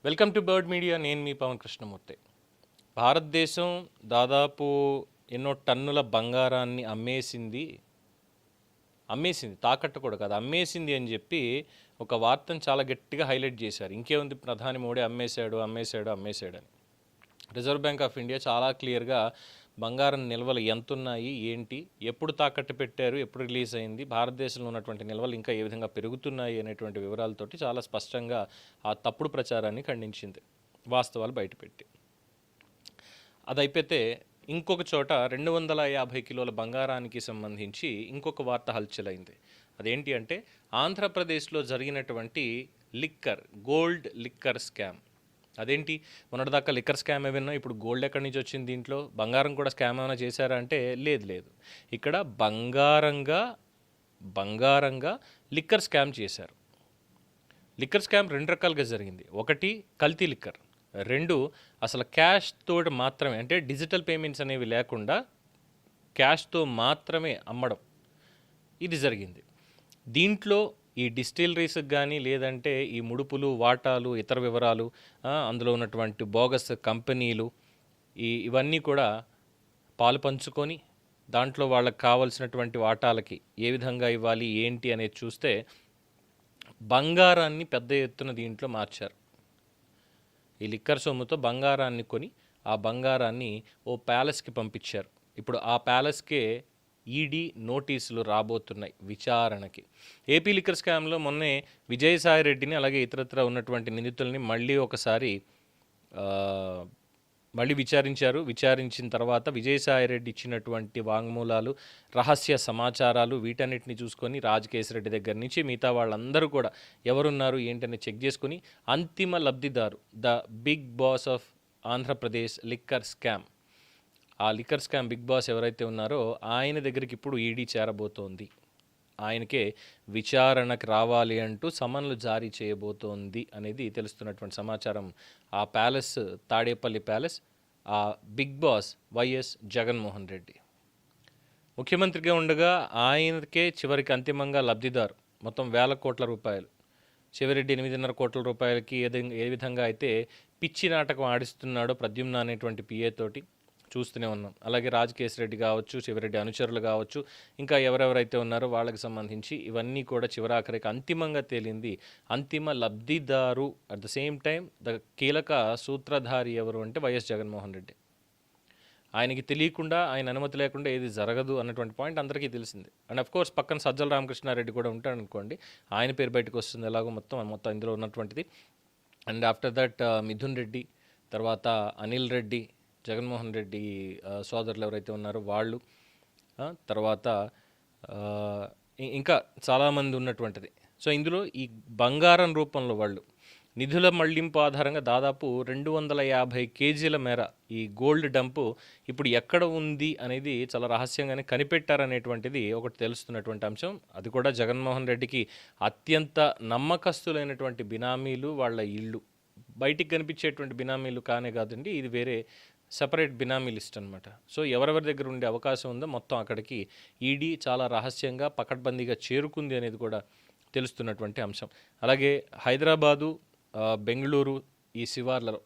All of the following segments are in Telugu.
Welcome to bird media. నేను మీ పవన్ కృష్ణమూర్తి. భారతదేశం దాదాపు ఎన్నో టన్నుల బంగారాన్ని అమ్మేసింది, తాకట్టు కూడా కాదు, అమ్మేసింది అని చెప్పి ఒక వార్తను చాలా గట్టిగా హైలైట్ చేశారు. ఇంకేముంది, ప్రధాని మోడీ అమ్మేశాడు అని. రిజర్వ్ బ్యాంక్ ఆఫ్ ఇండియా చాలా క్లియర్గా బంగారం నిల్వలు ఎంతున్నాయి, ఏంటి, ఎప్పుడు తాకట్టు పెట్టారు, ఎప్పుడు రిలీజ్ అయింది, భారతదేశంలో ఉన్నటువంటి నిల్వలు ఇంకా ఏ విధంగా పెరుగుతున్నాయి అనేటువంటి వివరాలతోటి చాలా స్పష్టంగా ఆ తప్పుడు ప్రచారాన్ని ఖండించింది, వాస్తవాలు బయటపెట్టి. అది అయిపోతే ఇంకొక చోట 250 కిలోల బంగారానికి సంబంధించి ఇంకొక వార్త హల్చలైంది. అదేంటి అంటే ఆంధ్రప్రదేశ్లో జరిగినటువంటి గోల్డ్ లిక్కర్ స్కామ్. అదేంటి, మొన్నటిదాకా లిక్కర్ స్కామ్ ఏమైనా, ఇప్పుడు గోల్డ్ ఎక్కడి నుంచి వచ్చింది, దీంట్లో బంగారం కూడా స్కామ్ ఏమైనా చేశారా అంటే లేదు. ఇక్కడ బంగారంగా లిక్కర్ స్కామ్ చేశారు. లిక్కర్ స్కామ్ రెండు రకాలుగా జరిగింది. ఒకటి కల్తీ లిక్కర్, రెండు అసలు క్యాష్ తోటి మాత్రమే, అంటే డిజిటల్ పేమెంట్స్ అనేవి లేకుండా క్యాష్తో మాత్రమే అమ్మడం, ఇది జరిగింది. దీంట్లో ఈ డిస్టిలరీస్కి కానీ లేదంటే ఈ ముడుపులు, వాటాలు, ఇతర వివరాలు, అందులో ఉన్నటువంటి బోగస్ కంపెనీలు, ఇవన్నీ కూడా పాలు పంచుకొని దాంట్లో వాళ్ళకి కావాల్సినటువంటి వాటాలకి ఏ విధంగా ఇవ్వాలి ఏంటి అనేది చూస్తే బంగారాన్ని పెద్ద ఎత్తున దీంట్లో మార్చారు. ఈ లిక్కర్ సొమ్ముతో బంగారాన్ని కొని ఆ బంగారాన్ని ఓ ప్యాలెస్కి పంపించారు. ఇప్పుడు ఆ ప్యాలెస్కే ఈడీ నోటీసులు రాబోతున్నాయి విచారణకి. ఏపీ లిక్కర్ స్కామ్లో మొన్నే విజయసాయి రెడ్డిని అలాగే ఇతరత్ర ఉన్నటువంటి నిందితుల్ని మళ్ళీ విచారించారు. విచారించిన తర్వాత విజయసాయి రెడ్డి ఇచ్చినటువంటి వాంగ్మూలాలు, రహస్య సమాచారాలు, వీటన్నిటిని చూసుకొని రాజకేశ్రెడ్డి దగ్గర నుంచి మిగతా వాళ్ళందరూ కూడా ఎవరున్నారు ఏంటని చెక్ చేసుకుని అంతిమ లబ్ధిదారు, the big boss of Andhra Pradesh liquor scam, ఆ లిక్కర్ స్కామ్ బిగ్ బాస్ ఎవరైతే ఉన్నారో ఆయన దగ్గరికి ఇప్పుడు ఈడీ చేరబోతోంది. ఆయనకే విచారణకు రావాలి అంటూ సమన్లు జారీ చేయబోతోంది అనేది తెలుస్తున్నటువంటి సమాచారం. ఆ ప్యాలెస్ తాడేపల్లి ప్యాలెస్, ఆ big boss YS Jaganmohan Reddy ముఖ్యమంత్రిగా ఉండగా ఆయనకే చివరికి అంతిమంగా లబ్ధిదారు మొత్తం 1000 కోట్ల రూపాయలు. చివరెడ్డి 8.5 కోట్ల రూపాయలకి ఏ విధంగా అయితే పిచ్చి నాటకం ఆడిస్తున్నాడో ప్రద్యుమ్న అనేటువంటి పిఏ తోటి చూస్తూనే ఉన్నాం. అలాగే రాజకేశ్రెడ్డి కావచ్చు, చివరెడ్డి అనుచరులు కావచ్చు, ఇంకా ఎవరెవరైతే ఉన్నారో వాళ్ళకి సంబంధించి ఇవన్నీ కూడా చివరాఖరికి అంతిమంగా తేలింది. అంతిమ లబ్ధిదారు at the same time the కీలక సూత్రధారి ఎవరు అంటే వైఎస్ జగన్మోహన్ రెడ్డి. ఆయనకి తెలియకుండా, ఆయన అనుమతి లేకుండా ఏది జరగదు అన్నటువంటి పాయింట్ అందరికీ తెలిసింది. అండ్ అఫ్ కోర్స్ పక్కన సజ్జల రామకృష్ణారెడ్డి కూడా ఉంటాడు అనుకోండి, ఆయన పేరు బయటకు వస్తుంది ఎలాగో మొత్తం ఇందులో ఉన్నటువంటిది. And after that Mithun Reddy, తర్వాత అనిల్ రెడ్డి, జగన్మోహన్ రెడ్డి సోదరులు ఎవరైతే ఉన్నారో వాళ్ళు, తర్వాత ఇంకా చాలామంది ఉన్నటువంటిది. సో ఇందులో ఈ బంగారం రూపంలో వాళ్ళు నిధుల మళ్లింపు ఆధారంగా దాదాపు 250 కేజీల మేర ఈ గోల్డ్ డంపు ఇప్పుడు ఎక్కడ ఉంది అనేది చాలా రహస్యంగానే కనిపెట్టారనేటువంటిది ఒకటి తెలుస్తున్నటువంటి అంశం. అది కూడా జగన్మోహన్ రెడ్డికి అత్యంత నమ్మకస్తులైనటువంటి బినామీలు, వాళ్ళ ఇళ్ళు, బయటికి కనిపించేటువంటి బినామీలు కానే కాదండి, ఇది వేరే సెపరేట్ బినామీ లిస్ట్ అనమాట. సో ఎవరెవరి దగ్గర ఉండే అవకాశం ఉందో మొత్తం అక్కడికి ఈడీ చాలా రహస్యంగా పకడ్బందీగా చేరుకుంది అనేది కూడా తెలుస్తున్నటువంటి అంశం. అలాగే హైదరాబాదు, బెంగళూరు ఈ శివార్లలో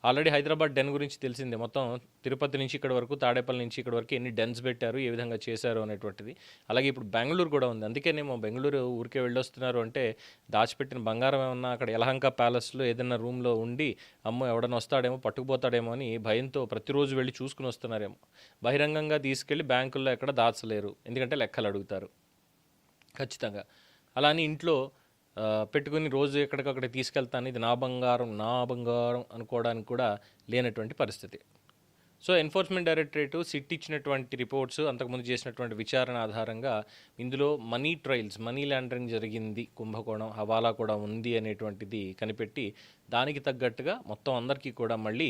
ఆల్రెడీ హైదరాబాద్ డెన్ గురించి తెలిసిందే. మొత్తం తిరుపతి నుంచి ఇక్కడ వరకు, తాడేపల్లి నుంచి ఇక్కడ వరకు ఎన్ని డెన్స్ పెట్టారు, ఏ విధంగా చేశారు అనేటువంటిది. అలాగే ఇప్పుడు బెంగళూరు కూడా ఉంది. అందుకేనేమో బెంగళూరు ఊరికే వెళ్ళొస్తున్నారు అంటే దాచిపెట్టిన బంగారం ఏమన్నా అక్కడ యలహంక ప్యాలెస్లో ఏదైనా రూమ్లో ఉండి అమ్మో ఎవడన్నా వస్తాడేమో పట్టుకుపోతాడేమో అని భయంతో ప్రతిరోజు వెళ్ళి చూసుకుని వస్తున్నారేమో. బహిరంగంగా తీసుకెళ్ళి బ్యాంకుల్లో ఎక్కడ దాచలేరు, ఎందుకంటే లెక్కలు అడుగుతారు ఖచ్చితంగా. అలా అని ఇంట్లో పెట్టుకుని రోజు ఎక్కడికక్కడ తీసుకెళ్తాను, ఇది నా బంగారం అనుకోవడానికి కూడా లేనటువంటి పరిస్థితి. సో ఎన్ఫోర్స్మెంట్ డైరెక్టరేటు సిట్ ఇచ్చినటువంటి రిపోర్ట్స్, అంతకుముందు చేసినటువంటి విచారణ ఆధారంగా ఇందులో మనీ ట్రయల్స్, మనీ లాండరింగ్ జరిగింది, కుంభకోణం, హవాలా కూడా ఉంది అనేటువంటిది కనిపెట్టి దానికి తగ్గట్టుగా మొత్తం అందరికీ కూడా మళ్ళీ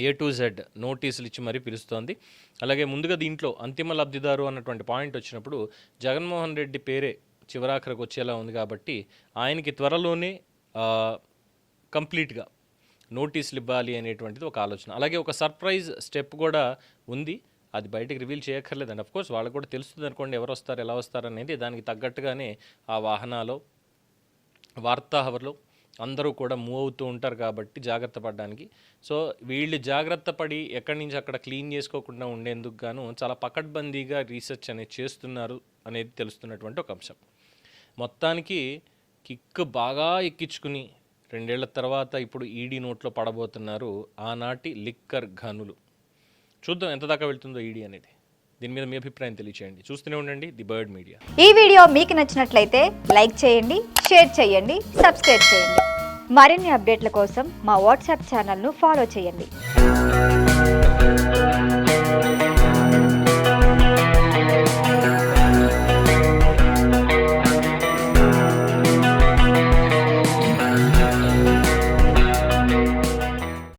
A to Z నోటీసులు ఇచ్చి మరీ పిలుస్తోంది. అలాగే ముందుగా దీంట్లో అంతిమ లబ్ధిదారు అన్నటువంటి పాయింట్ వచ్చినప్పుడు జగన్మోహన్ రెడ్డి పేరే చివరాఖరికి వచ్చేలా ఉంది కాబట్టి ఆయనకి త్వరలోనే కంప్లీట్గా నోటీసులు ఇవ్వాలి అనేటువంటిది ఒక ఆలోచన. అలాగే ఒక సర్ప్రైజ్ స్టెప్ కూడా ఉంది, అది బయటకు రివీల్ చేయక్కర్లేదండి. అఫ్ కోర్స్ వాళ్ళకు కూడా తెలుస్తుంది అనుకోండి ఎవరు వస్తారు ఎలా వస్తారు అనేది. దానికి తగ్గట్టుగానే ఆ వాహనాలు, వార్తాహవర్లో అందరూ కూడా మూవ్ అవుతూ ఉంటారు కాబట్టి జాగ్రత్త పడడానికి. సో వీళ్ళు జాగ్రత్త పడి ఎక్కడి నుంచి అక్కడ క్లీన్ చేసుకోకుండా ఉండేందుకు గాను చాలా పకడ్బందీగా రీసెర్చ్ అనేది చేస్తున్నారు అనేది తెలుస్తున్నటువంటి ఒక అంశం. మొత్తానికి కిక్ బాగా ఎక్కించుకుని 2 ఏళ్ల తర్వాత ఇప్పుడు ఈడీ నోట్లో పడబోతున్నారు ఆనాటి లిక్కర్ ఘనులు. చూద్దాం ఎంత దాకా వెళ్తుందో ఈడీ అనేది. దీని మీద మీ అభిప్రాయం తెలియచేయండి. చూస్తూనే ఉండండి ది బర్డ్ మీడియా. ఈ వీడియో మీకు నచ్చినట్లయితే లైక్ చేయండి, షేర్ చేయండి, సబ్స్క్రైబ్ చేయండి. మరిన్ని అప్డేట్ల కోసం మా వాట్సాప్ ఛానల్ను ఫాలో చేయండి.